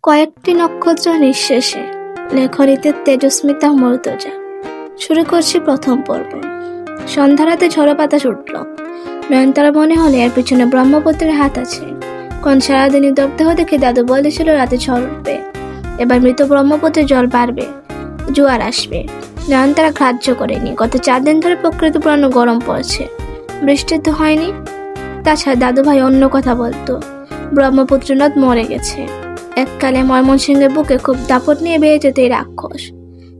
কয়েকটি নক্ষত্র নিঃশেষে লেখনীতে তেজস্মিতা মর্তজা। শুরু করছি প্রথম পর্ব। সন্ধ্যা রাতে ঝড়ো বাতাস উঠল। নয়নতারা মনে হলে এর পিছনে ব্রহ্মপুত্রের হাত আছে। কোন সারাদিনই দগ্ধ দেখে দাদু বলেছিল রাতে ঝড় উঠবে, এবার মৃত ব্রহ্মপুত্রের জল বাড়বে, জোয়ার আসবে। নয়নতারা গ্রাহ্য করেনি। গত 4 দিন ধরে প্রকৃতি পুরানো গরম পড়ছে, বৃষ্টি তো হয়নি। তাছাড়া দাদু ভাই অন্য কথা বলতো, ব্রহ্মপুত্র নদ মরে গেছে। এককালে ময়মনসিংহের বুকে খুব দাপট নিয়ে বেয়ে যেত এই রাক্ষস।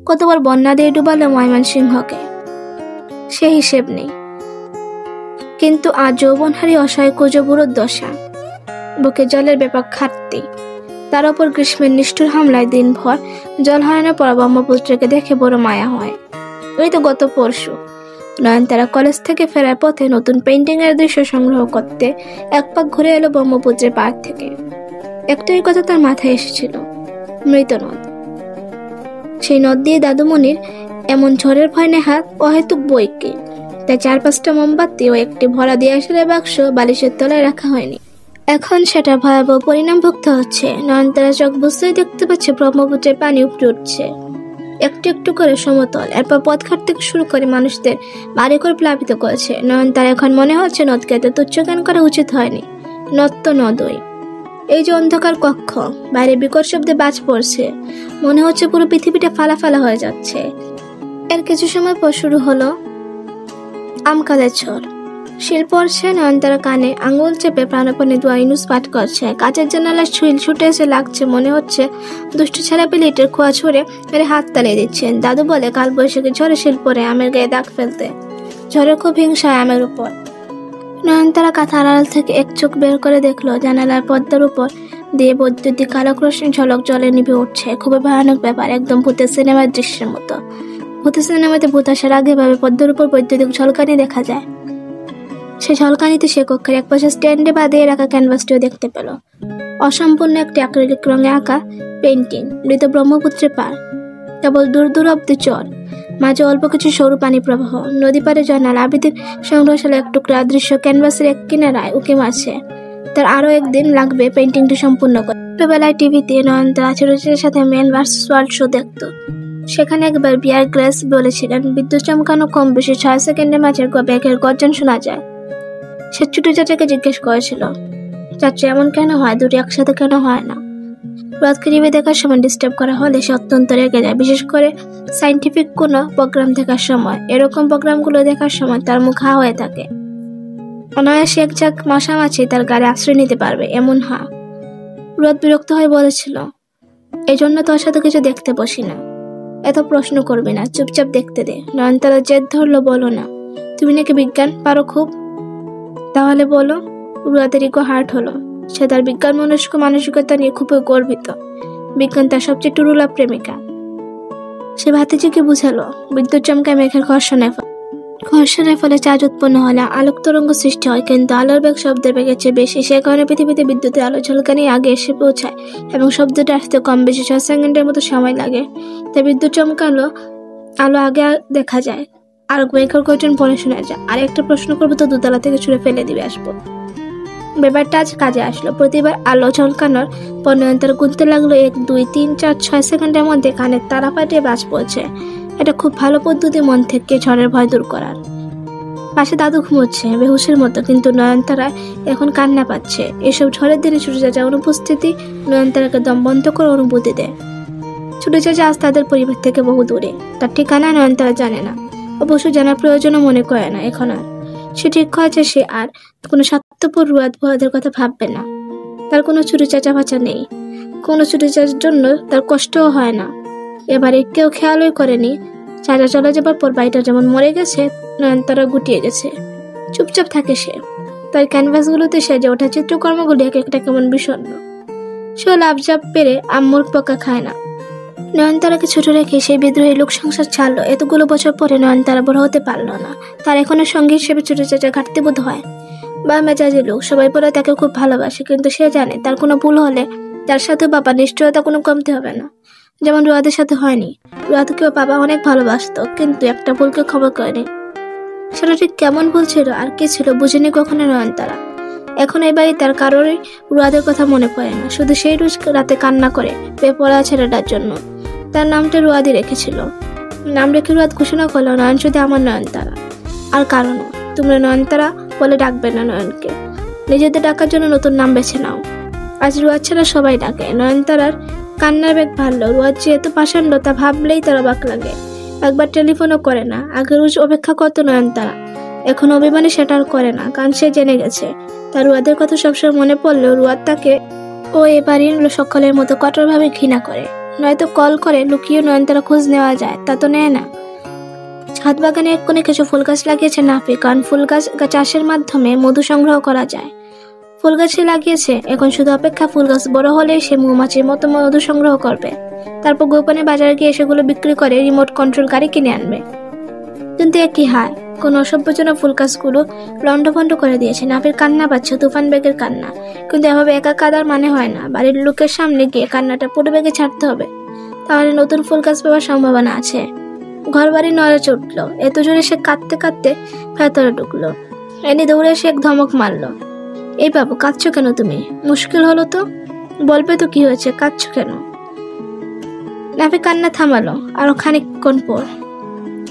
কতবার বন্যা দিয়ে ডুবালো ময়মনসিংহকে, সে হিসেব নেই। কিন্তু আজ যৌবনহারী অসহায় কুজো বুড়োর দশা, বুকে জলের ব্যাপক ঘাটতি, তার ওপর গ্রীষ্মের নিষ্ঠুর হামলায় দিনভর জল হারানোর পর ব্রহ্মপুত্রকে দেখে বড় মায়া হয়। ওই তো গত পরশু নয়নতারা কলেজ থেকে ফেরার পথে নতুন পেইন্টিং এর দৃশ্য সংগ্রহ করতে এক পাক ঘুরে এলো ব্রহ্মপুত্রের পাড় থেকে। একটাই কথা তার মাথায় এসেছিল, মৃত নদ। সেই নদ দিয়ে দাদুমণির এমন ঝড়ের ভয় নেহাত অহেতুক বইকে, তাই 4-5টা মোমবাতি ও একটি ভরা দিয়াশালের বাক্স বালিশের তলায় রাখা হয়নি। এখন সেটা ভয়াবহ পরিণাম ভুগতে হচ্ছে। নয়নতারা চোখ বুঝতেই দেখতে পাচ্ছে ব্রহ্মপুত্রের পানি উপড়ে উঠছে একটু একটু করে সমতল, এরপর পথঘাট থেকে শুরু করে মানুষদের বাড়ি করে প্লাবিত করেছে। নয়নতারা এখন মনে হচ্ছে নদকে এত তুচ্ছ জ্ঞান করা উচিত হয়নি। নদ তো নদই। এই যে অন্ধকার কক্ষ, বাইরে বিকট শব্দে বাজ পড়ছে, মনে হচ্ছে পুরো পৃথিবীটা ফালা ফালা হয়ে যাচ্ছে। এর কিছু সময় পর শুরু হলো আমকালের ঝড়। শিল পড়ছে, নয়নতারা কানে আঙুল চেপে প্রাণপণে দোয়া ইনুস পাঠ করছে। কাচের জানালায় ছুইল ছুটে এসে লাগছে, মনে হচ্ছে দুষ্ট ছেলে পেলে ইটের খোয়া ছড়ে মেরে হাত তালিয়ে দিচ্ছেন। দাদু বলে কাল বৈশাখী ঝড়ে শিল পরে আমের গায়ে দাগ ফেলতে, ঝড়ে খুব হিংসা আমের উপর। নয়নতারা কাঁথার আড়াল থেকে এক চোখ বের করে দেখলো জানালার পর্দার উপর দিয়ে বৈদ্যুতিক আলোক রশ্মি ঝলক জলে নিভে উঠছে। খুবই ভয়ানক ব্যাপার, একদম ভূতের সিনেমার দৃশ্যের মতো। ভূতের সিনেমাতে ভূত আসার আগে ভাবে পর্দার উপর বৈদ্যুতিক ঝলকানি দেখা যায়। সে ঝলকানিতে সে কক্ষের এক পাশে স্ট্যান্ডে বাঁধিয়ে রাখা ক্যানভাসটিও দেখতে পেল। অসম্পূর্ণ একটি অ্যাক্রিলিক রঙে আঁকা পেইন্টিং, মৃত ব্রহ্মপুত্রের পাড়, কেবল দূর দূর অব্দি চর, মাঝে অল্প কিছু সরু পানি প্রবাহ, নদী পাড়ে জানালা, আবিদের সংগ্রহশালা এক টুকরা দৃশ্য ক্যানভাসের এক কিনারায় উঁকি মারছে। তার আরো একদিন লাগবে পেইন্টিংটি সম্পূর্ণ করে। ছোটবেলায় টিভিতে নয়নতারা ছোটদের সাথে ম্যান ভার্সেস ওয়ার্ল্ড শো দেখত। সেখানে একবার বিয়ার গ্রেস বলেছিলেন বিদ্যুৎ চমকানো কম বেশি 6 সেকেন্ডের মাঝে ব্যাগের গর্জন শোনা যায়। সে ছোট চাচাকে জিজ্ঞেস করেছিল, চাচা এমন কেন হয়, দুটি একসাথে কেন হয় না? রাতকে টিভি দেখার সময় ডিস্টার্ব করা হলে সে অত্যন্ত রেগে যায়, বিশেষ করে সাইন্টিফিক কোনো প্রোগ্রাম দেখার সময়। এরকম প্রোগ্রামগুলো দেখার সময় তার মুখ হা হয়ে থাকে, অনায়াসে এক ঝাঁক মশা মাছি তার গায়ে আশ্রয় নিতে পারবে এমন হা। রাত বিরক্ত হয়ে বলেছিল, এই জন্য তোর সাথে কিছু দেখতে বসি না, এত প্রশ্ন করবি না, চুপচাপ দেখতে দে। নয়নতারা জেদ ধরলো, বলো না, তুমি নাকি বিজ্ঞান পারো খুব, তাহলে বলো। রুয়াদের ইগো হার্ট হলো। সে তার বিজ্ঞান মনস্ক মানসিকতা নিয়ে খুবই গর্বিত। বিজ্ঞান তার সবচেয়ে টুরুলা প্রেমিকা। সে ভাতিজিকে বুঝালো, বিদ্যুৎ চমকায় মেঘের ঘর্ষণের ফলে চার্জ উৎপন্ন হলে আলোক তরঙ্গ সৃষ্টি হয়, কিন্তু আলোর বেগ শব্দের বেগের চেয়ে বেশি। সে কারণে পৃথিবীতে বিদ্যুতের আলো ঝলকানি আগে এসে পৌঁছায় এবং শব্দটা আসতে কম বেশি 6 সেকেন্ডের মতো সময় লাগে। তাই বিদ্যুৎ চমকালো আলো আগে দেখা যায় আর মেঘের গর্জন পরে শোনা যায়। আর একটা প্রশ্ন করবো তো দোতলা থেকে ছুঁড়ে ফেলে দিবে আসবো। ব্যাপারটা আজ কাজে আসলো। প্রতিবার আলো ঝলকানোর পর নয়নতারা গুনতে লাগলো 1, 2, 3, 4, 6 সেকেন্ডের মধ্যে কানের তারা ফাটিয়ে বাজ পড়ছে। এটা খুব ভালো পদ্ধতি মন থেকে ঝড়ের ভয় দূর করার। পাশে দাদু ঘুমোচ্ছে বেহুশের মতো, কিন্তু নয়নতারা এখন কান্না পাচ্ছে। এসব ঝড়ের দিনে ছোট চাচা অনুপস্থিতি নয়নতারাকে দম বন্ধ করে অনুভূতি দেয়। ছোট চাচা আজ তাদের পরিবার থেকে বহু দূরে, তার ঠিকানা নয়নতারা জানে না, অবশ্য জানার প্রয়োজনও মনে করে না এখন আর। সে ঠিক করেছে সে আর কোনো স্বার্থপর রুয়াদ ভুয়াদের কথা ভাববে না। তার কোনো ছোট চাচা বাচ্চা নেই, কোনো ছোট চাচার জন্য তার কষ্টও হয় না। এবারে কেউ খেয়ালই করেনি চাচা চলে যাবার পর বাড়িটা যেমন মরে গেছে, নয়নতারা গুটিয়ে গেছে। চুপচাপ থাকে সে। তার ক্যানভাসগুলোতে সেজে ওঠা চিত্রকর্মগুলি এক একটা কেমন বিষণ্ণ। সে লাভজাপ পেরে আম্মুর পকা খায় না। নয়নতারাকে ছোট রেখে সেই বিদ্রোহী লোক সংসার ছাড়লো। এতগুলো বছর পরে নয়নতারা বড় হতে পারলো না। তার এখনো সঙ্গী হিসেবে ছোট চাচা ঘাটতি বোধ হয়। বা মেজাজি লোক, সবাই বলে তাকে খুব ভালোবাসে, কিন্তু সে জানে তার কোনো ভুল হলে তার সাথে বাবা নিশ্চয়তা কোনো কমতে হবে না, যেমন রুয়াদের সাথে হয়নি। রুয়াদকেও বাবা অনেক ভালোবাসতো, কিন্তু একটা ভুলকে ক্ষমা করেনি। সেটা ঠিক কেমন ভুল ছিল আর কি ছিল বুঝেনি কখনো নয়নতারা। এখন এই বাড়ি তার কারোরই রুয়াদের কথা মনে পড়ে না, শুধু সেই রোজ রাতে কান্না করে বেপরোয়া ছেলেটার জন্য। তার নামটা রুয়াদি রেখেছিল। নাম রেখে রুয়াদ ঘোষণা করলো, নয়ন শুধু আমার নয়নতারা, আর কারণও। তোমরা নয়নতারা বলে ডাকবে না নয়নকে, নিজেদের ডাকার জন্য নতুন নাম বেছে নাও। আজ রুয়াদ ছাড়া সবাই ডাকে। নয়নতারার কান্নার বেগ ভালো। রুয়াদ যে এত পাষাণ্ড তা ভাবলেই তার অবাক লাগে। একবার টেলিফোনও করে না। আগে রোজ অপেক্ষা করতো নয়নতারা, এখন অভিমানী সেটা আর করে না, কারণ সে জেনে গেছে তার রুয়াদের কথা সবসময় মনে পড়লেও রুয়াদ তাকে ও এ বাড়ির সকলের মতো কঠোরভাবে ঘৃণা করে। নয়তো কল করে লুকিয়ে নয়নতারা খোঁজ নেওয়া যায়, তা তো নেয় না। ছাদ বাগানে এক কোণে কিছু ফুল গাছ লাগিয়েছে নাফি, কারণ ফুল গাছ চাষের মাধ্যমে মধু সংগ্রহ করা যায়। ফুল গাছে লাগিয়েছে, এখন শুধু অপেক্ষা ফুল গাছ বড় হলেই সে মৌমাছির মতো মধু সংগ্রহ করবে, তারপর গোপনে বাজারে গিয়ে সেগুলো বিক্রি করে রিমোট কন্ট্রোল গাড়ি কিনে আনবে। কিন্তু একই হায়, কোন অসভ্যজনক ফুল গাছগুলো লন্ডভন্ড করে দিয়েছে। নাফির কান্না পাচ্ছে, তুফান বেগের কান্না। কিন্তু এভাবে একা কাদার মানে হয় না, বাড়ির লোকের সামনে গিয়ে কান্নাটা পুরো বেগে ছাড়তে হবে, তাহলে নতুন ফুল গাছ পাওয়ার সম্ভাবনা আছে। ঘর বাড়ি নড়ে চড়লো, এত জোরে সে কাঁদতে কাঁদতে ভেতরে ঢুকলো। এনে দৌড়ে সে এক ধমক মারলো। এই বাবু, কাঁদছো কেন তুমি? মুশকিল হলো তো, বলবে তো কি হয়েছে, কাঁদছো কেন? নাফি কান্না থামালো আরো খানিকক্ষণ পর।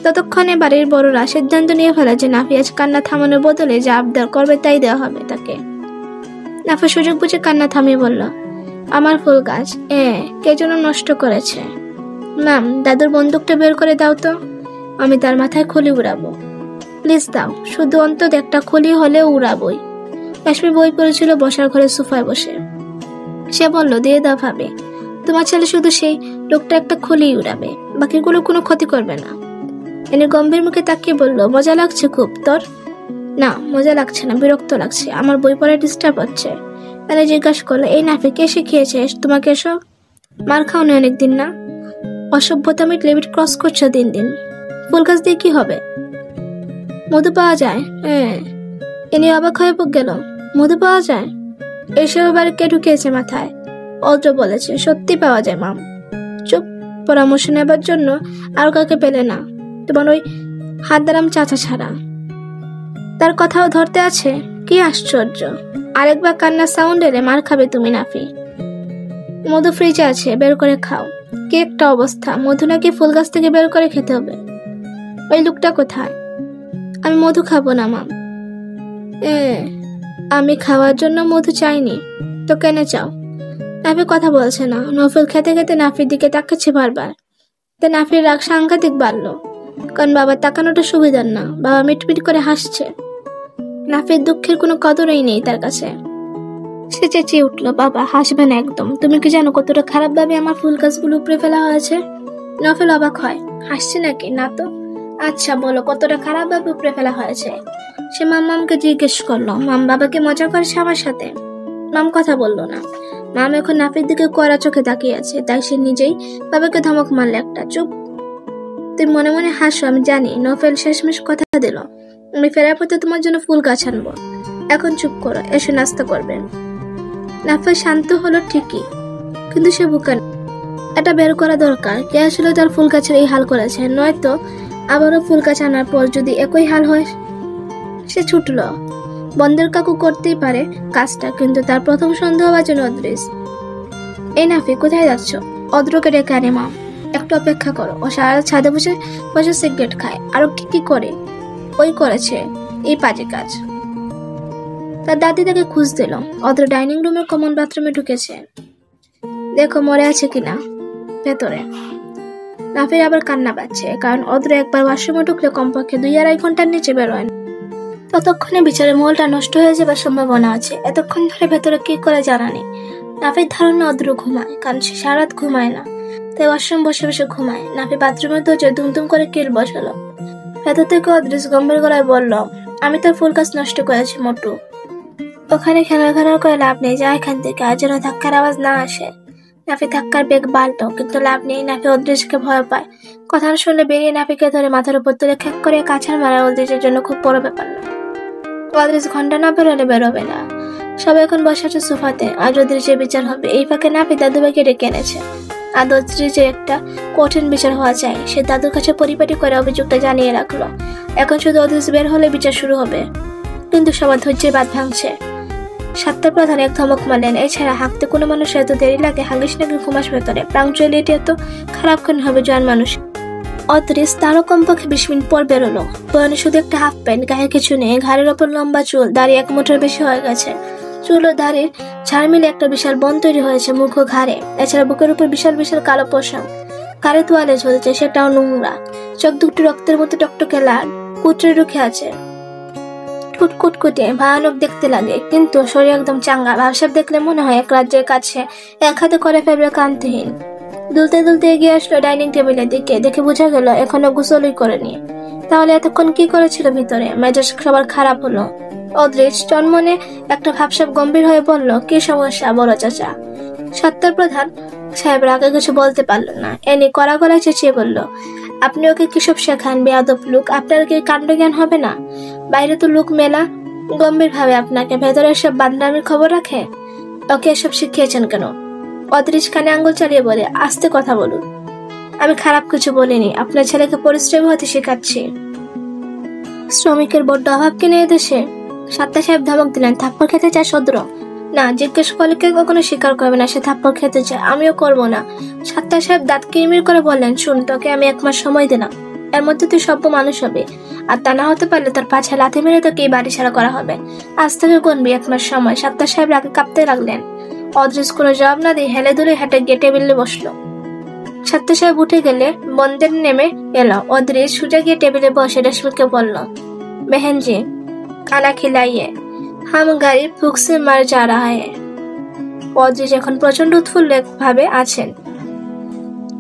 ততক্ষণে বাড়ির বড়রা সিদ্ধান্ত নিয়ে ফেলে যে নাফি আজ কান্না থামানোর বদলে যা আবদার করবে তাই দেওয়া হবে তাকে। নাফি সুযোগ বুঝে কান্না থামিয়ে বলল, আমার ফুল গাছ কে যেন নষ্ট করেছে। ম্যাম, দাদুর বন্দুকটা বের করে দাও তো, আমি তার মাথায় খলি উড়াবো। প্লিজ দাও, শুধু অন্তত একটা খলি হলেও উড়াবই। কাশ্মীর বই পড়েছিল বসার ঘরে সোফায় বসে। সে বলল, দিয়ে দাও ভাবে, তোমার ছেলে শুধু সেই লোকটা একটা খলি উড়াবে, বাকিগুলো কোনো ক্ষতি করবে না। এনে গম্ভীর মুখে তাকিয়ে বলল, মজা লাগছে খুব তোর? না, মজা লাগছে না, বিরক্ত লাগছে, আমার বই পড়ে ডিস্টার্ব হচ্ছে। এনে জিজ্ঞাসা করলো, এই নাফি কে শিখিয়েছে তোমাকে এসব? মার খাওনি অনেকদিন না? অসভ্যতা মিট লিমিট ক্রস করছো দিন দিন। ফুল গাছ দিয়ে কি হবে? মধু পাওয়া যায়। এনে অবাক হয়ে গেল, মধু পাওয়া যায়? এসব বাড়ি কে ঢুকিয়েছে মাথায়? অদ্র বলেছে, সত্যি পাওয়া যায় মাম। চুপ, পরামর্শ নেবার জন্য আর কাউকে পেলে না, তোমার ওই হাতদারাম চাচা ছাড়া। তার কথাও ধরতে আছে? কি আশ্চর্য, আরেকবার কান্নার সাউন্ড এলে মার খাবে তুমি নাফি। মধু ফ্রিজে আছে, বের করে খাও। কি একটা অবস্থা, মধু নাকি ফুল গাছ থেকে বের করে খেতে হবে। ওই লোকটা কোথায়? আমি মধু খাবো না মাম। আমি খাওয়ার জন্য মধু চাইনি তো কেন চাও? নাফি কথা বলছে না। নফল খেতে খেতে নাফির দিকে তাকাচ্ছে বারবার। তা নাফির রাগ সাংঘাতিক বাড়লো, কারণ বাবার তাকানোটা সুবিধার না। বাবা মিটমিট করে হাসছে। নাফির দুঃখের কোনো কদরই নেই তার কাছে। সে চেঁচিয়ে উঠলো, বাবা হাসবে না একদম। তুমি কি জানো কতটা খারাপ ভাবে আমার ফুল গাছগুলো উপড়ে ফেলা হয়েছে? নফল অবাক হয়, হাসছে নাকি? না তো। আচ্ছা বলো, কতটা খারাপ ভাবে উপড়ে ফেলা হয়েছে? সে মামকে জিজ্ঞেস করলো। মাম বাবাকে মজা করছে আমার সাথে? মাম কথা বললো না। মাম এখন নাফির দিকে কড়া চোখে তাকিয়ে আছে, তাই সে নিজেই বাবাকে ধমক মারলে একটা, চুপ। তুই মনে মনে হাসো, আমি জানি। নফেল শেষমেশ কথা দিল, আমি ফেরার পথে তোমার জন্য ফুল গাছ আনবো। এখন চুপ করো, এসে নাস্তা করবে। নাফেল শান্ত হলো ঠিকই, কিন্তু সে বুকান। এটা বের করা দরকার, কে আসলে তার ফুল গাছের এই হাল করেছে, নয়তো আবারও ফুল গাছ আনার পর যদি একই হাল হয়। সে ছুটল। বন্দের কাকু করতেই পারে কাজটা, কিন্তু তার প্রথম সন্দেহ বাজে অদ্রিস। এই নাফি, কোথায় যাচ্ছ? অদ্রকে ডেকে আনে মাম। একটু অপেক্ষা করো। ও সারা ছাদে বসে বসে সিগারেট খায়। আরো কি করে? ওই করেছে এই বাজে কাজ। তার দাদি তাকে খুঁজ দিল। অদ্র ডাইনিং রুমের কমন বাথরুমে ঢুকেছে। দেখো মরে আছে কিনা ভেতরে। নাফির আবার কান্না পাচ্ছে, কারণ অদ্র একবার ওয়াশরুমে ঢুকলে কমপক্ষে 2-2.5 ঘন্টার নিচে বেরোয়। ততক্ষণে বিচারের মহলটা নষ্ট হয়ে যাবার সম্ভাবনা আছে। এতক্ষণ ধরে ভেতরে কি করে জানা নেই। নাফির ধারণা অদ্র ঘুমায়, কারণ সে সারাত ঘুমায় না, তাই ওয়াশরুম বসে বসে ঘুমায়। নাফি বাথরুমের দরজায় দুমদুম করে কিল বসালো। ভেতর থেকে অদ্রিস গম্ভীর গলায় বলল, আমি তোর ফুল গাছ নষ্ট করেছি মোটু। ওখানে খেলা করে লাভ নেই, যা এখান থেকে, আর যেন ধাক্কার আওয়াজ না আসে। নাফি ধাক্কার বেগ বাড়লো, কিন্তু লাভ নেই। নাফি অদ্রিসকে ভয় পায়। কথাটা শুনলে বেরিয়ে নাফিকে ধরে মাথার উপর তুলে খ্যাক করে কাছাড় মারা অদ্রিসের জন্য খুব বড় ব্যাপার না। অদ্রিস ঘন্টা না বেরোলে বেরোবে না। সবাই এখন বসে আছে সোফাতে, আজ অদ্রিসের বিচার হবে। এই ফাঁকে নাফি দাদুভাইকে ডেকে এনেছে। আর অদ্রিসের একটা কঠিন বিচার হওয়া চাই। সে দাদুর কাছে পরিপাটি করে অভিযোগটা জানিয়ে রাখলো। এখন শুধু অদ্রিস বের হলে বিচার শুরু হবে। কিন্তু সবার ধৈর্যের বাঁধ ভাঙছে। সাতটার প্রধান এক ধমক মারলেন, এছাড়া হাঁকতে কোনো মানুষের এত দেরি লাগে? হাঙ্গিস নাকি ঘুমাস ভেতরে? প্রাঞ্চুয়ালিটি এত খারাপ কেন হবে জন মানুষ? অদৃশ তারও কমপক্ষে 20 মিনিট পর বেরোলো। পরনে শুধু একটা হাফ প্যান্ট, গায়ে কিছু নেই, ঘাড়ের ওপর লম্বা চুল, দাড়ি 1 মুঠের বেশি হয়ে গেছে। চুল ও দাড়ির ঝাড় মিলে একটা বিশাল বন তৈরি হয়েছে মুখ ও ঘাড়ে। এছাড়া বুকের উপর বিশাল বিশাল কালো পোশাক, কারে তোয়ালে ঝুলছে, সেটাও নোংরা। চোখ দুটো রক্তের মতো টকটকে লাল, কুচড়ে রুখে আছে, ঠুট কুটকুটে ভয়ানক দেখতে লাগে, কিন্তু শরীর একদম চাঙ্গা। ভাবসাব দেখলে মনে হয় এক রাজ্যের কাছে এক হাতে করে ফেলবে কান্তিহীন। দুলতে দুলতে এগিয়ে আসলো ডাইনিং টেবিলের দিকে। দেখে বোঝা গেল এখনো গোসলই করেনি। তাহলে এতক্ষণ কি করেছিল ভিতরে? মেজাজ সবার খারাপ হলো। অদৃশ চনমনে একটা ভাবসাব গম্ভীর হয়ে বলল, কি সমস্যা বড় চাচা? সত্তার প্রধান সাহেবের আগে কিছু বলতে পারল না। এনি কড়া গলায় চেঁচিয়ে বলল, আপনি ওকে কিসব শেখান বেয়াদব লোক? আপনার কি কাণ্ড জ্ঞান হবে না? বাইরে তো লোক মেলা। গম্ভীর ভাবে আপনাকে, ভেতরে সব বান্দামির খবর রাখে। ওকে এসব শিখিয়েছেন কেন? অদৃশ কানে আঙ্গুল চালিয়ে বলে, আস্তে কথা বলুন। আমি খারাপ কিছু বলিনি, আপনার ছেলেকে পরিশ্রমী হতে শেখাচ্ছি। শ্রমিকের বড্ড অভাব কিনে এদেশে? সাত্তা সাহেব ধমক দিলেন, থাপ্পড় খেতে চায় সদ্র? না, জিজ্ঞেস করলে কেউ কখনো স্বীকার করবে না সে থাপ্পড় খেতে চায়। আমিও করবো না। সাত্তা সাহেব দাঁত কিরমির করে বললেন, শুন, তোকে আমি 1 মাস সময় দিলাম। এর মধ্যে তুই সভ্য মানুষ হবে, আর তা না হতে পারলে তোর পাছে লাথি মেরে তোকে এই বাড়ি ছাড়া করা হবে। আজ থেকে গুনবি 1 মাস সময়। সাত্তা সাহেব রাগে কাঁপতে লাগলেন। অদৃশ কোনো জবাব না দিয়ে হেলে দুলে হেঁটে গিয়ে টেবিলে বসলো। সাত্তা সাহেব উঠে গেলে বন্ধের নেমে এলো। অদৃশ সোজা গিয়ে টেবিলে বসে রেশমিকে বলল, বেহেনজি খানা খিলাইয়ে, হাম গাড়ি ভুক সে মার যা রাহা হ্যায়। অদৃশ এখন প্রচন্ড উৎফুল্ল ভাবে আছেন।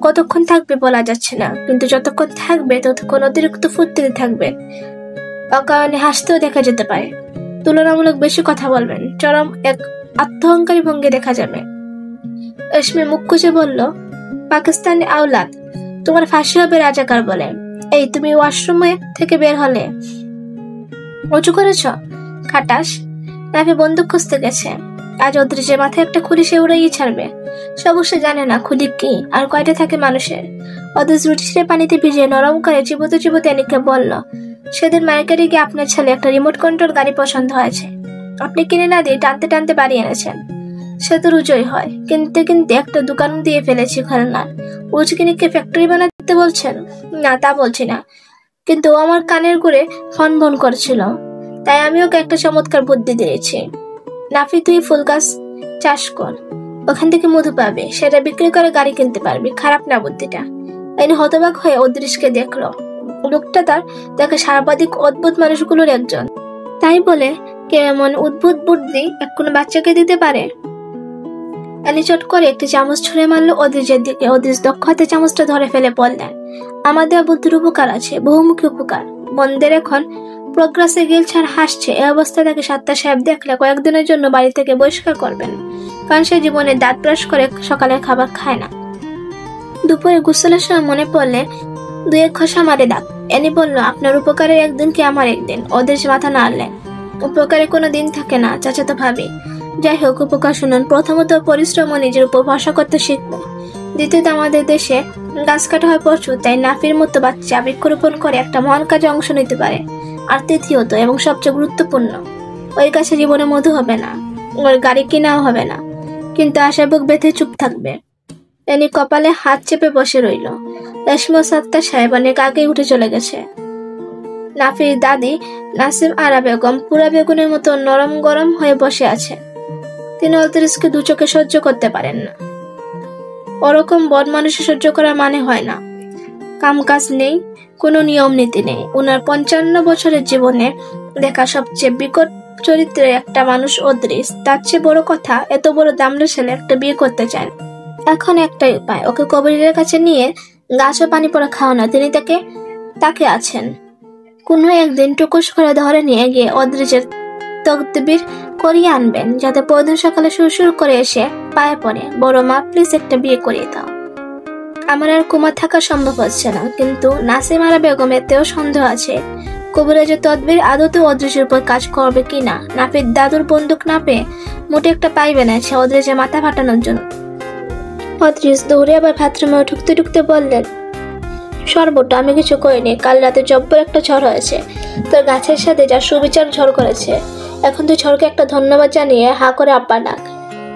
কতক্ষণ থাকবে বলা যাচ্ছে না, কিন্তু যতক্ষণ থাকবে ততক্ষণ অতিরিক্ত ফুর্তিতে থাকবে। অকারণে হাসতেও দেখা যেতে পারে। তুলনামূলক বেশি কথা বলবেন, চরম এক আত্মহংকারী ভঙ্গি দেখা যাবে। রেশমি মুখ কুচে বলল, পাকিস্তানি আওলাদ, তোমার ফাঁসি হবে রাজাকার বলে। এই তুমি ওয়াশরুমে থেকে বের হলে উঁচু করেছ? খাটাস। নাভি বন্দুক খুঁজতে গেছে। আজ অদৃশের মাথায় একটা খুলি সে উড়াইয়ে ছাড়বে। সে অবশ্য জানে না খুলি কি আর কয়টা থাকে মানুষের। অদৃশ রুটি ছিঁড়ে পানিতে ভিজিয়ে নরম করে চিবোতে চিবোতে এনিকে বলল, সেদিন মার্কেটে গিয়ে আপনার ছেলে একটা রিমোট কন্ট্রোল গাড়ি পছন্দ হয়েছে। আপনি কিনে না দিয়ে টানতে টানতে বাড়ি এনেছেন। সে তো রুজই হয়, কিনতে কিনতে একটা দোকান দিয়ে ফেলেছি খেলনার। উচকিনিকে ফ্যাক্টরি বানাতে বলছেন? না, তা বলছি না, কিন্তু ও আমার কানের করে ফন ফন করছিল, তাই আমি ওকে একটা চমৎকার বুদ্ধি দিয়েছি। নাফি, তুই ফুল গাছ চাষ কর, ওখান থেকে মধু পাবে, সেটা বিক্রি করে গাড়ি কিনতে পারবি। খারাপ না বুদ্ধিটা? এনে হতবাক হয়ে অদৃশকে দেখলো। লোকটা তার দেখে সর্বাধিক অদ্ভুত মানুষগুলোর একজন, তাই বলে কেমন উদ্ভুত বুদ্ধি কোনো বাচ্চাকে দিতে পারে? এনি চট করে একটি চামচ ছুঁড়ে মারলো অদৃশের দিকে। অদৃশ দক্ষ হাতে চামচটা ধরে ফেলে বললেন, আমাদের বুদ্ধির উপকার আছে, বহুমুখী উপকার। বন্ধের এখন প্রগ্রাসে গিলছে আর হাসছে। এই অবস্থা তাকে সাত্তা সাহেব দেখলে কয়েকদিনের জন্য বাড়ি থেকে বহিষ্কার করবেন, কারণ সে জীবনে দাঁত ব্রাশ করে সকালের খাবার খায় না। দুপুরে গোসলের সময় মনে পড়লে 2-1 ঘষা মারে দাঁত। এনি বলল, আপনার উপকারের একদিন কি আমার একদিন? অদৃশ মাথা নাড়লেন। উপকারে কোনো দিন থাকে না, চাচা তো ভাবি। যাই হোক, উপকার শুনুন। প্রথমত, পরিশ্রম ও নিজের উপর ভরসা করতে শিখবে। দ্বিতীয়ত, আমাদের দেশে গাছ কাটা হয় প্রচুর, তাই নাফির মতো বাচ্চা বৃক্ষরোপণ করে একটা মহান কাজে অংশ নিতে পারে। আর তৃতীয়ত এবং সবচেয়ে গুরুত্বপূর্ণ, ওই গাছে জীবনে মধু হবে না, ওর গাড়ি কিনাও হবে না, কিন্তু আশা বুক বেঁধে চুপ থাকবে। এনি কপালে হাত চেপে বসে রইল। রেশমি ও সাত্তা সাহেব অনেক আগেই উঠে চলে গেছে। নাফির দাদি নাসিম আরা বেগম পুরা বেগুনের মতো নরম গরম হয়ে বসে আছে। তিনি অদৃশকে 2 চোখে সহ্য করতে পারেন না। ওরকম বদ মানুষের সহ্য করার মানে হয় না। কামকাজ নেই, কোনো নিয়ম নীতি নেই। ওনার 55 বছরের জীবনে দেখা সবচেয়ে বিকট চরিত্রের একটা মানুষ অদৃশ। তার চেয়ে বড় কথা, এত বড় দামড়া ছেলে একটা বিয়ে করতে চান। এখন একটাই উপায়, ওকে কবিরের কাছে নিয়ে গাছ ও পানি পড়া খাওয়ানো। তিনি তাকে আছেন। কোনো একদিন টুকুস করে ধরে নিয়ে গিয়ে অদৃশের তকদির করিয়ে আনবেন, যাতে পরদিন সকালে সুর করে এসে পায়ে পড়ে, বড় মা প্লিজ একটা বিয়ে করিয়ে দাও। আমার আর কুমা থাকা সম্ভব হচ্ছে না, কিন্তু নাসিম আরা বেগম এতেও সন্দেহ আছে কবিরাজের তদবির আদতে অদৃশের উপর কাজ করবে কিনা। নাফির দাদুর বন্দুক না পেয়ে মোটে একটা পাইবে না সে অদৃশের মাথা ফাটানোর জন্য। অদৃশ দৌড়ে আবার বাথরুমে ঢুকতে ঢুকতে বললেন, সর্বটা আমি কিছু করিনি। কাল রাতে জব্বর একটা ঝড় হয়েছে, তোর গাছের সাথে যা সুবিচার ঝড় করেছে। এখন তুই ঝড়কে একটা ধন্যবাদ জানিয়ে হা করে আব্বা ডাক।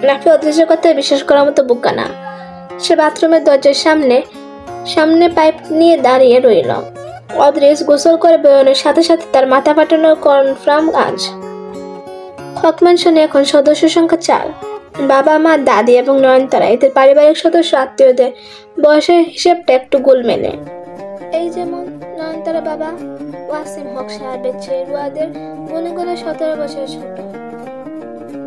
নাফি অদৃশ্যের কথায় বিশ্বাস করার মতো বোকা না। সে বাথরুমের দরজার সামনে পাইপ নিয়ে দাঁড়িয়ে রইল। অদৃশ গোসল করে বেরোনোর সাথে সাথে তার মাথা ফাটানোর কনফার্ম আজ। হক ম্যানশনে এখন সদস্য সংখ্যা 4। বাবা, মা, দাদি এবং নয়নতারা, এদের পারিবারিক সদস্য আত্মীয়দের বয়সের হিসেবটা একটু গোলমেলে। এই যেমন নয়নতারা বাবা ওয়াসিম হক সাহেবের চেয়ে রুয়াদের মনে করে 17 বছরের ছোট,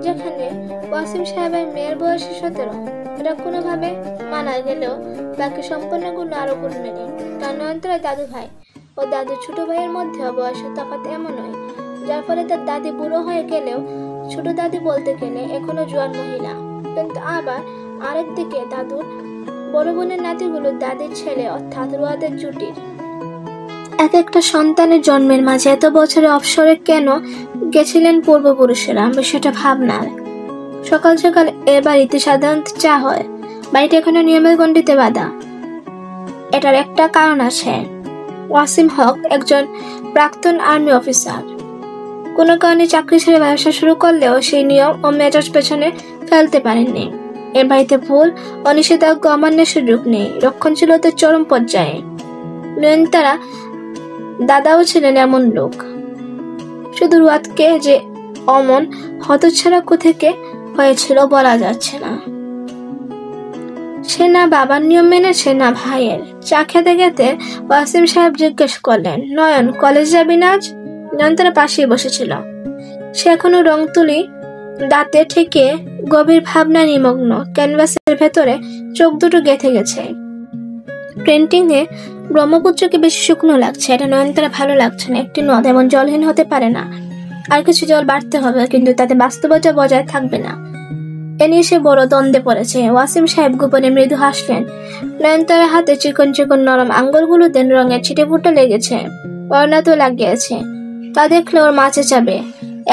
যেখানে ওয়াসিম সাহেবের মেয়ের বয়স 17। এটা কোনোভাবে মানা গেলেও বাকি সম্পূর্ণগুলো আরো গোলমেলে। কারণ নয়নতারা দাদু ভাই ও দাদু ছোট ভাইয়ের মধ্যে বয়সের তফাৎ এমন নয়, যার ফলে তার দাদি বুড়ো হয়ে গেলেও ছোট দাদি বলতে গেলে এখনো জোয়ান মহিলা। কিন্তু আবার আরেক দিকে দাদুর বড় বোনের নাতিগুলো দাদির ছেলে অর্থাৎ রুয়াদের জুটির। এক একটা সন্তানের জন্মের মাঝে এত বছরের অবসরে কেন গেছিলেন পূর্বপুরুষেরা, বিষয়টা ভাবনার। সকাল সকাল এ বাড়িতে সাধারণত চা হয়। বাড়িটা এখনো নিয়মের গণ্ডিতে বাঁধা। এটার একটা কারণ আছে। ওয়াসিম হক একজন প্রাক্তন আর্মি অফিসার। কোনো কারণে চাকরি ছেড়ে ব্যবসা শুরু করলেও সেই নিয়ম ও মেজাজ পেছনে ফেলতে পারেননি। এ বাড়িতে ভুল ও নিষেধাজ্ঞা অমান্যের সুযোগ নেই, রক্ষণশীলতার চরম পর্যায়ে। নয়নতারা দাদাও ছিলেন এমন লোক। শুধু রুয়াদকে যে অমন হতচ্ছাড়া থেকে হয়েছিল বলা যাচ্ছে না। সে না বাবার নিয়ম মেনেছে না ভাইয়ের। চা খেতে খেতে ওয়াসিম সাহেব জিজ্ঞেস করলেন, নয়ন কলেজ যাবি না আজ? নয়নতারা পাশেই বসেছিল। সে এখনো রং তুলি দাঁতে ঠেকে গভীর ভাবনা নিমগ্ন। ক্যানভাসের ভেতরে চোখ দুটো গেঁথে গেছে। প্রিন্টিং এ ব্রহ্মপুত্রকে বেশি শুকনো লাগছে। এটা নয়নতারা ভালো লাগছে না। একটি নদ এমন জলহীন হতে পারে না। আর কিছু জল বাড়তে হবে, কিন্তু তাতে বাস্তবতা বজায় থাকবে না। এ নিয়ে সে বড় দ্বন্দ্বে পড়েছে। ওয়াসিম সাহেব গোপনে মৃদু হাসলেন। নয়নতারার হাতে চিকন চিকন নরম আঙ্গুলগুলোতে রঙের ছিটে ফুটে লেগেছে। ওড়না তো লাগিয়েছে। তা দেখলে ওর মাঝে যাবে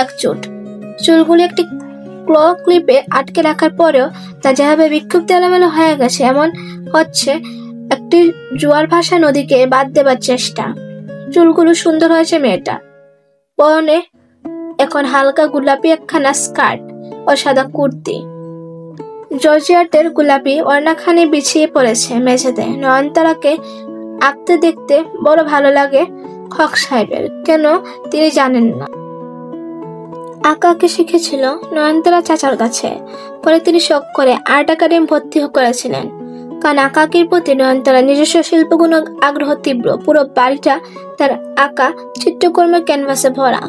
একচুট। চুলগুলো একটি ক্ল ক্লিপে আটকে রাখার পরেও তা যেভাবে বিক্ষুব্ধ এলোমেলো হয়ে গেছে, এমন হচ্ছে একটি জোয়ার ভাষা নদীকে বাদ দেবার চেষ্টা। চুলগুলো সুন্দর হয়েছে মেয়েটা। পরনে এখন হালকা গোলাপি একখানা স্কার্ট ও সাদা কুর্তি। জর্জিয়াটের গোলাপি ওড়নাখানি বিছিয়ে পড়েছে মেঝেতে। নয়নতারাকে আঁকতে দেখতে বড় ভালো লাগে হক সাহেবের। কেন তিনি জানেন না। আঁকাকে শিখেছিল নয়নতারা চাচার কাছে। পরে তিনি শখ করে আর্ট একাডেমি ভর্তি করেছিলেন। কারণ আঁকাকির প্রতি নয়নতারা নিজস্ব শিল্পগুণ আগ্রহ তীব্র। পুরো বাড়িটা তার আঁকা চিত্রকর্মের ক্যানভাসে ভরা।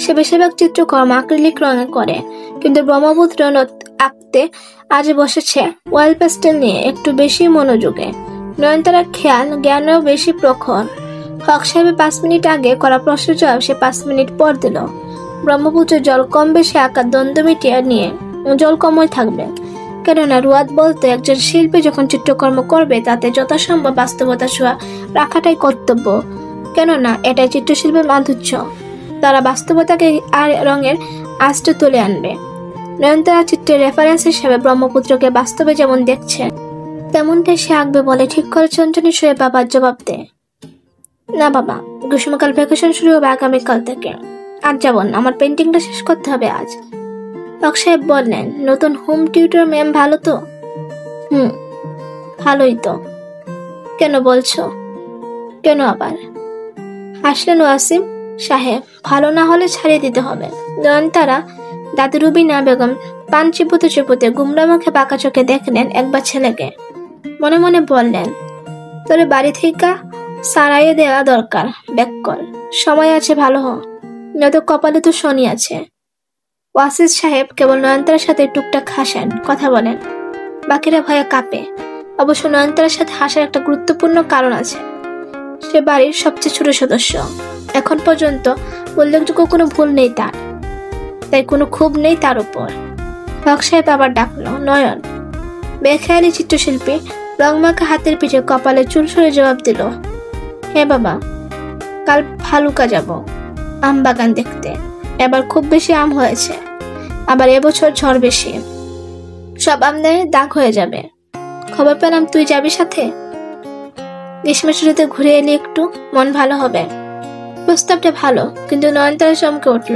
সে বেশিরভাগ চিত্রকর্ম অ্যাক্রিলিক রঙে করে, কিন্তু ব্রহ্মপুত্র আঁকতে আজ বসেছে ওয়েল পেস্টেল নিয়ে একটু বেশি মনোযোগে। নয়নতারার খেয়াল জ্ঞানও বেশি প্রখর। হক সাহেবের 5 মিনিট আগে করা প্রশ্ন জবাব সে 5 মিনিট পর দিল। ব্রহ্মপুত্রের জল কম বেশি আঁকার দ্বন্দ্ব মিটিয়ে নিয়ে জল কমই থাকবে। কেননা রুয়াদ বলতে একজন শিল্পী যখন চিত্রকর্ম করবে তাতে যথাসম্ভব বাস্তবতা ছোঁয়া রাখাটাই কর্তব্য। কেননা এটাই চিত্রশিল্পের মাধুর্য। তারা বাস্তবতাকে আর রঙের আস্তে তুলে আনবে। নয়নতারা চিত্রের রেফারেন্স হিসেবে ব্রহ্মপুত্রকে বাস্তবে যেমন দেখছে তেমনটাই সে আঁকবে বলে ঠিক করে চঞ্চনী শুয়ে বাবার জবাব দেয়, না বাবা, গ্রীষ্মকাল ভ্যাকেশন শুরু হবে আগামীকাল থেকে। আজ যাব না, আমার পেন্টিংটা শেষ করতে হবে আজ। হক সাহেব বললেন, নতুন হোম টিউটর ম্যাম ভালো তো? ভালোই তো। কেন বলছো? কেন আবার? হাসলেন ওয়াসিম সাহেব। ভালো না হলে ছাড়িয়ে দিতে হবে। নয়নতারা দাদু রুবিনা বেগম পান চিপুতে চিপুতে গুমরা মুখে পাকা চোখে দেখলেন একবার ছেলেকে। মনে মনে বললেন, তোরে বাড়ি থেকে সারাইয়ে দেওয়া দরকার। ব্যাক কর, সময় আছে, ভালো হ, নয়তো কপালে তো শনি আছে। ওয়াসিস সাহেব কেবল নয়নতারার সাথে টুকটাক হাসেন, কথা বলেন। বাকিরা ভয়ে কাঁপে। অবশ্য নয়নতারার সাথে হাসার একটা গুরুত্বপূর্ণ কারণ আছে। সে বাড়ির সবচেয়ে ছোট সদস্য। এখন পর্যন্ত উল্লেখযোগ্য কোনো ভুল নেই তার, তাই কোনো ক্ষোভ নেই তার উপর। হক সাহেব আবার ডাকলো, নয়ন। বেখেয়ালি চিত্রশিল্পী রংমাখা হাতের পিঠে কপালে চুল সরে জবাব দিল, হ্যাঁ বাবা, কাল ফালুকা যাব আম বাগান দেখতে। এবার খুব বেশি আম হয়েছে, আবার এবছর ঝড় বেশি, সব আমদানি দাগ হয়ে যাবে। খবর পেলাম তুই যাবি সাথে। গ্রীষ্মের ছুটিতে ঘুরে এলি একটু, মন ভালো হবে। প্রস্তাবটা ভালো, কিন্তু নয়নতারা চমকে উঠল।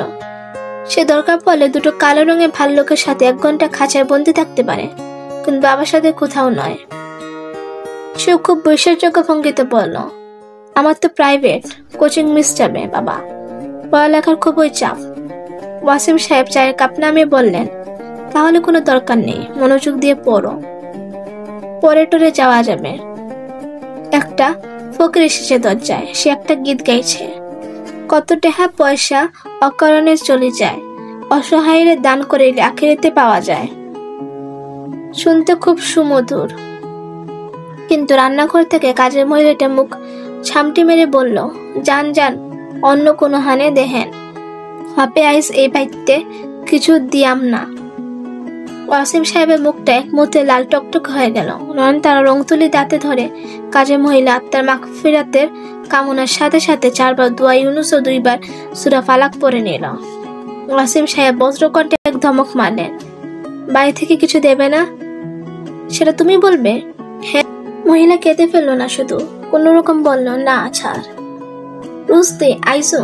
সে দরকার পড়লে দুটো কালো রঙের ভাল্লুকের সাথে 1 ঘন্টা খাঁচায় বন্দি থাকতে পারে, কিন্তু বাবার সাথে কোথাও নয়। সে খুব বিশ্বাসযোগ্য ভঙ্গিতে বলল, আমার তো প্রাইভেট কোচিং মিস যাবে বাবা, পড়ালেখার খুবই চাপ। ওয়াসিম সাহেব চায়ের কাপ নামিয়ে বললেন, তাহলে কোনো দরকার নেই, মনোযোগ দিয়ে পড়ো, পরে টরে যাওয়া যাবে। একটা ফকির এসেছে দরজায়, সে একটা গীত গাইছে। কত টাকা পয়সা অকারণে চলে যায়, অসহায়ের দান করিলে আখিরাতে পাওয়া যায়। শুনতে খুব সুমধুর। কিন্তু রান্নাঘর থেকে কাজের মহিলাটা মুখ ছামটি মেরে বলল, যান যান, অন্য কোনো হানে দেহেন, হাপে আইস এই বাইতে কিছু দিয়াম না। ওয়াসিম সাহেবের মুখটা এক মুহূর্তে লাল টকটক হয়ে গেল। নয়নতারা রং তুলি দাঁতে ধরে কাজের মহিলা আত্মার মাগফিরাতের কামনার সাথে সাথে 4 বার দোয়া ইউনুস ও 2 বার সূরা ফালাক পড়ে নিল। ওয়াসিম সাহেব বজ্রকণ্ঠে এক ধমক মারলেন, বাড়ি থেকে কিছু দেবে না? সেটা তুমি বলবে? হ্যাঁ। মহিলা কেঁদে ফেললো না, শুধু কোন রকম বলল, না ছাড়। রুস্তে আইসু,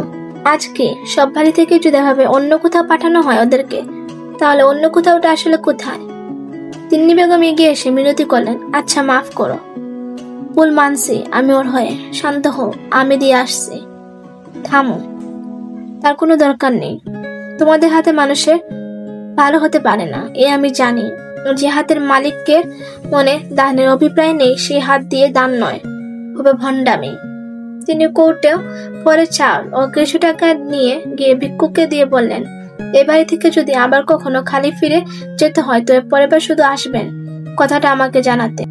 আজকে সব বাড়ি থেকে যদি এভাবে অন্য কোথাও পাঠানো হয় ওদেরকে, তাহলে অন্য কোথাওটা আসলে কোথায়? তিন্নি বেগম এগিয়ে এসে মিনতি করলেন, আচ্ছা মাফ করো, ভুল মানছি আমি ওর হয়ে, শান্ত হও, আমি দিয়ে আসছি। থামো, তার কোনো দরকার নেই। তোমাদের হাতে মানুষের ভালো হতে পারে না, এ আমি জানি। যে হাতের মালিককে মনে দানের অভিপ্রায় নেই, সেই হাত দিয়ে দান নয়, হবে ভণ্ডামি। তিনি কোর্টেও পরে চাল ও কিছু টাকা নিয়ে গিয়ে ভিক্ষুককে দিয়ে বললেন, এ বাড়ি থেকে যদি আবার কখনো খালি ফিরে যেতে হয় তো পরের বার শুধু আসবেন, কথাটা আমাকে জানাতে।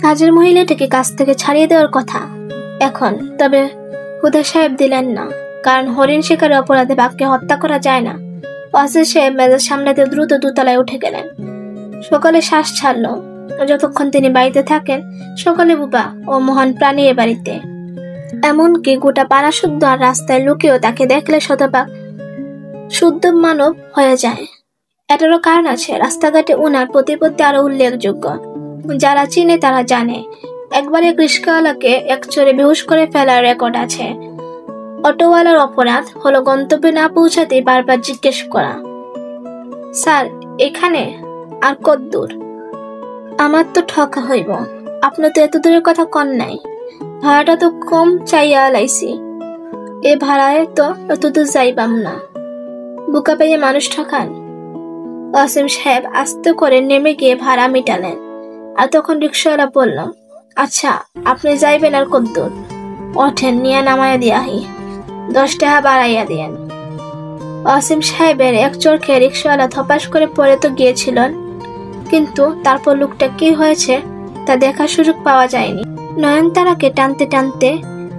কাজের মহিলাটাকে কাছ থেকে ছাড়িয়ে দেওয়ার কথা এখন, তবে হুদা সাহেব দিলেন না, কারণ হরিণ শিকারের অপরাধে বাঘকে হত্যা করা যায় না। ওয়াসিম সাহেব মেজাজ সামলাতে দ্রুত দোতলায় উঠে গেলেন। সকালে শ্বাস ছাড়লো। যতক্ষণ তিনি বাড়িতে থাকেন সকলে বুবা ও মহান প্রাণী এ বাড়িতে, এমনকি গোটা পাড়া শুদ্ধ আর রাস্তায় লোকেও তাকে দেখলে শতভাগ শুদ্ধ মানব হয়ে যায়। এটারও কারণ আছে, রাস্তাঘাটে উনার প্রতিপত্তি আরো উল্লেখযোগ্য। যারা চিনে তারা জানে, একবার এক রিস্কাওয়ালাকে এক চোরে বেহুশ করে ফেলার রেকর্ড আছে। অটোওয়ালার অপরাধ হলো গন্তব্যে না পৌঁছাতেই বারবার জিজ্ঞেস করা, স্যার এখানে আর কত দূর? আমার তো ঠকা হইব, আপনার তো এত দূরের কথা কন নাই, ভাড়াটা তো কম চাইয়া লাইছি, এ ভাড়ায় তো এত দূর যাইবাম না। বুকা পাইয়ে মানুষ ঠকান। ওয়াসিম সাহেব আস্তে করে নেমে গিয়ে ভাড়া মিটালেন। আর তখন রিক্সাওয়ালা বলল, আচ্ছা আপনি যাইবেন আর কত দূর? ওঠেন, নিয়ে নামাইয়া দিয়াহি, 10 টাকা বাড়াইয়া দিয়েন। ওয়াসিম সাহেবের এক চরখে রিক্সাওয়ালা থপাস করে পড়ে তো গিয়েছিলেন, কিন্তু তারপর লোকটা কি হয়েছে তা দেখার সুযোগ পাওয়া যায়নি। নয়নতারাকে টানতে টানতে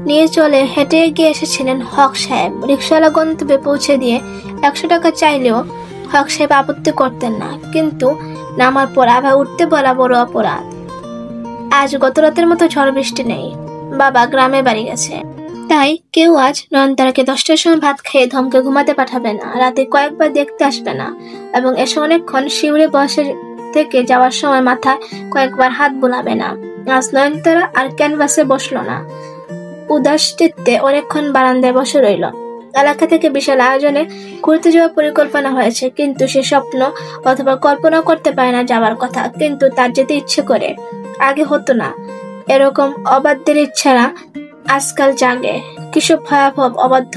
নিয়ে চলে হেঁটে এগিয়ে এসেছিলেন হক সাহেব। রিক্সাওয়ালা গন্তব্যে পৌঁছে দিয়ে 100 টাকা চাইলেও হক সাহেব আপত্তি করতেন না, কিন্তু নামার পর আবার উঠতে বলা বড় অপরাধ। আজ গত রাতের মতো ঝড় বৃষ্টি নেই, বাবা গ্রামে বাড়ি গেছে, তাই কেউ আজ নয়নতারাকে 10টার সময় ভাত খেয়ে ধমকে ঘুমাতে পাঠাবে না, রাতে কয়েকবার দেখতে আসবে না, এবং এসে অনেকক্ষণ শিউরে বসে থেকে যাওয়ার সময় মাথায় কয়েকবার হাত বোলাবে না। আজ নয়নতারা আর ক্যানভাসে বসলো না, উদাস চিত্তে অনেকক্ষণ বারান্দায় বসে রইল। এলাকা থেকে বিশাল আয়োজনে ঘুরতে যাওয়ার পরিকল্পনা হয়েছে, কিন্তু সে স্বপ্ন অথবা কল্পনা করতে পারে না যাওয়ার কথা, কিন্তু তার যেতে ইচ্ছে করে। আগে হতো না, এরকম অবাধ্যের ইচ্ছারা আজকাল জাগে। কিসব ভয়াবহ অবাধ্য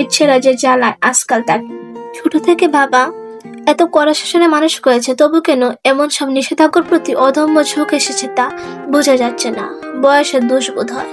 ইচ্ছেরা যে জ্বালায় আজকাল তাকে। ছোট থেকে বাবা এত কড়া শাসনে মানুষ করেছে, তবু কেন এমন সব নিষেধাজ্ঞার প্রতি অদম্য ঝোঁক এসেছে তা বোঝা যাচ্ছে না। বয়সের দোষ বোধ হয়।